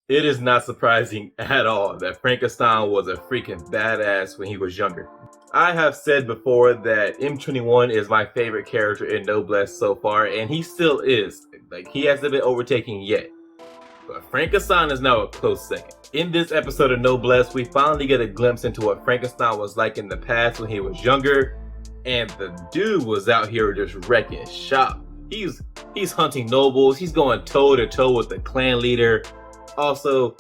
It is not surprising at all that Frankenstein was a freaking badass when he was younger. I have said before that M21 is my favorite character in Noblesse so far, and he still is. Like, he hasn't been overtaken yet. But Frankenstein is now a close second. In this episode of Noblesse, we finally get a glimpse into what Frankenstein was like in the past when he was younger, and the dude was out here just wrecking shop. He's hunting nobles, he's going toe to toe with the clan leader. Also,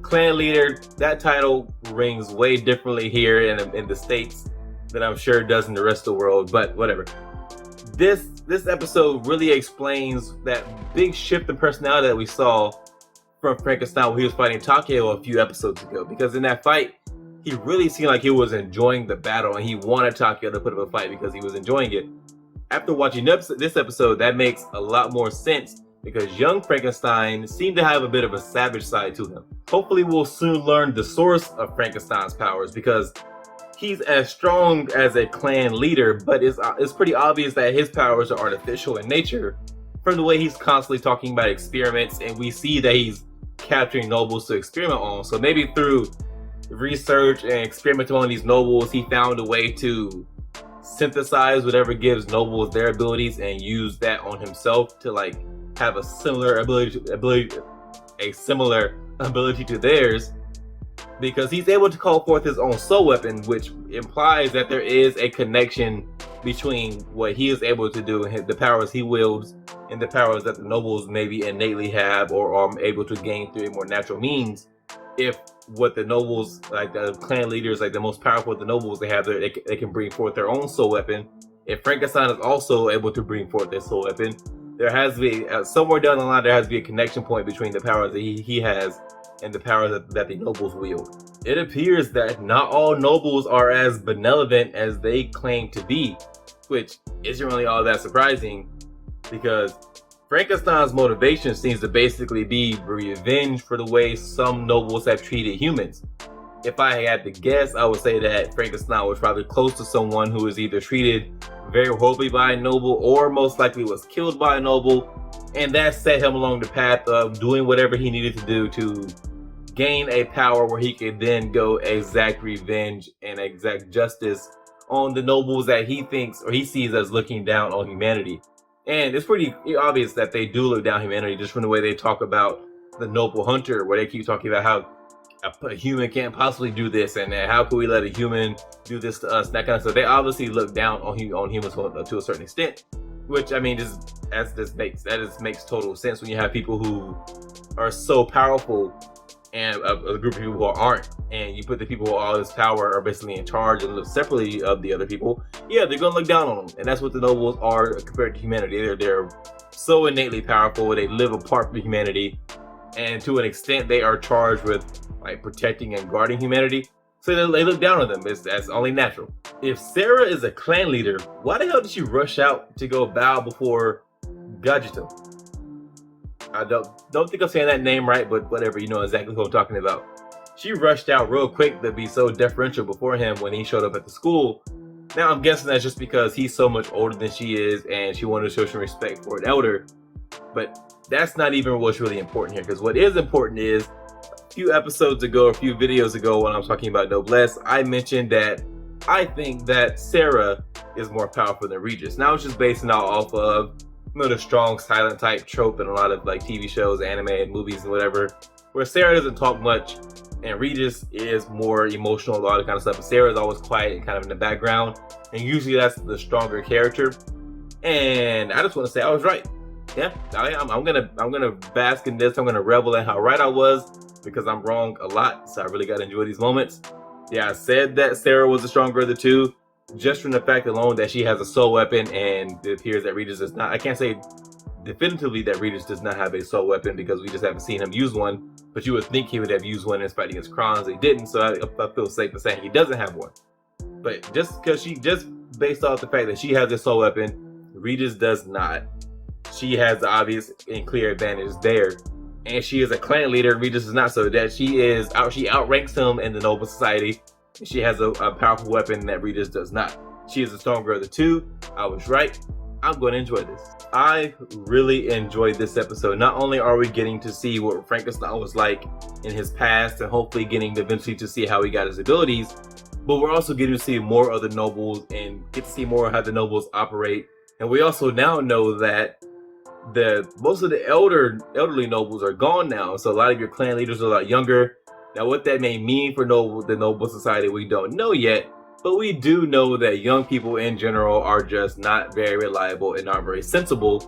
clan leader, that title rings way differently here in the States than I'm sure it does in the rest of the world, but whatever. This episode really explains that big shift in personality that we saw from Frankenstein when he was fighting Takeo a few episodes ago, because in that fight, he really seemed like he was enjoying the battle and he wanted Takeo to put up a fight because he was enjoying it. After watching this episode, that makes a lot more sense because young Frankenstein seemed to have a bit of a savage side to him. Hopefully we'll soon learn the source of Frankenstein's powers because he's as strong as a clan leader, but it's pretty obvious that his powers are artificial in nature from the way he's constantly talking about experiments, and we see that he's capturing nobles to experiment on. So maybe through research and experimenting on these nobles, he found a way to synthesize whatever gives nobles their abilities and use that on himself to like have a similar ability to theirs, because he's able to call forth his own soul weapon, which implies that there is a connection between what he is able to do and the powers he wields and the powers that the nobles maybe innately have or are able to gain through a more natural means. If what the nobles, like the clan leaders, like the most powerful of the nobles, they have they can bring forth their own soul weapon. If Frankenstein is also able to bring forth their soul weapon, there has to be somewhere down the line, there has to be a connection point between the powers that he has and the powers that the nobles wield. It appears that not all nobles are as benevolent as they claim to be, which isn't really all that surprising because Frankenstein's motivation seems to basically be revenge for the way some nobles have treated humans. If I had to guess, I would say that Frankenstein was probably close to someone who was either treated very horribly by a noble or most likely was killed by a noble, and that set him along the path of doing whatever he needed to do to gain a power where he could then go exact revenge and exact justice on the nobles that he thinks or he sees as looking down on humanity. And it's pretty obvious that they do look down on humanity just from the way they talk about the noble hunter, where they keep talking about how a human can't possibly do this and how can we let a human do this to us, that kind of stuff. They obviously look down on humans to a certain extent, which I mean that makes total sense when you have people who are so powerful and a group of people who aren't, and you put the people who all this power are basically in charge and live separately of the other people. Yeah, they're gonna look down on them, and that's what the nobles are compared to humanity. They're so innately powerful, they live apart from humanity, and to an extent they are charged with like protecting and guarding humanity, so they look down on them. That's only natural. If Sarah is a clan leader, why the hell did she rush out to go bow before Gajito? I don't think I'm saying that name right, but whatever, you know exactly who I'm talking about. She rushed out real quick to be so deferential before him when he showed up at the school. Now I'm guessing that's just because he's so much older than she is and she wanted to show some respect for an elder, but that's not even what's really important here, because what is important is a few episodes ago, a few videos ago when I was talking about Noblesse, I mentioned that I think that Sarah is more powerful than Regis. Now it's just basing out off of the strong silent type trope in a lot of like TV shows, anime, and movies and whatever, where Sarah doesn't talk much and Regis is more emotional, a lot of kind of stuff, but Sarah is always quiet and kind of in the background, and usually that's the stronger character. And I just want to say I was right. Yeah, I'm gonna bask in this. I'm gonna revel in how right I was, because I'm wrong a lot, so I really gotta enjoy these moments. Yeah, I said that Sarah was the stronger of the two, just from the fact alone that she has a soul weapon, and it appears that Regis does not. I can't say definitively that Regis does not have a soul weapon because we just haven't seen him use one, but you would think he would have used one in his fight against Kronz. He didn't, so I feel safe in saying he doesn't have one. But just based off the fact that she has a soul weapon, Regis does not. She has the obvious and clear advantage there, and she is a clan leader. Regis is not, so that she outranks him in the noble society. She has a powerful weapon that Regis does not. She is the stronger of the two. I was right. I'm going to enjoy this. I really enjoyed this episode. Not only are we getting to see what Frankenstein was like in his past, and hopefully getting eventually to see how he got his abilities. But we're also getting to see more of the nobles and get to see more of how the nobles operate. And we also now know that most of the elderly nobles are gone now, so a lot of your clan leaders are a lot younger. Now, what that may mean for the noble society, we don't know yet, but we do know that young people in general are just not very reliable and not very sensible.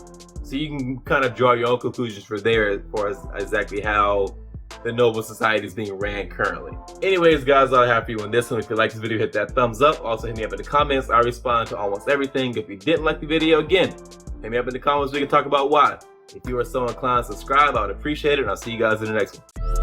So you can kind of draw your own conclusions from there as far as exactly how the noble society is being ran currently. Anyways, guys, all I have for you on this one. If you like this video, hit that thumbs up. Also, hit me up in the comments. I respond to almost everything. If you didn't like the video, again, hit me up in the comments. We can talk about why. If you are so inclined, subscribe. I would appreciate it. And I'll see you guys in the next one.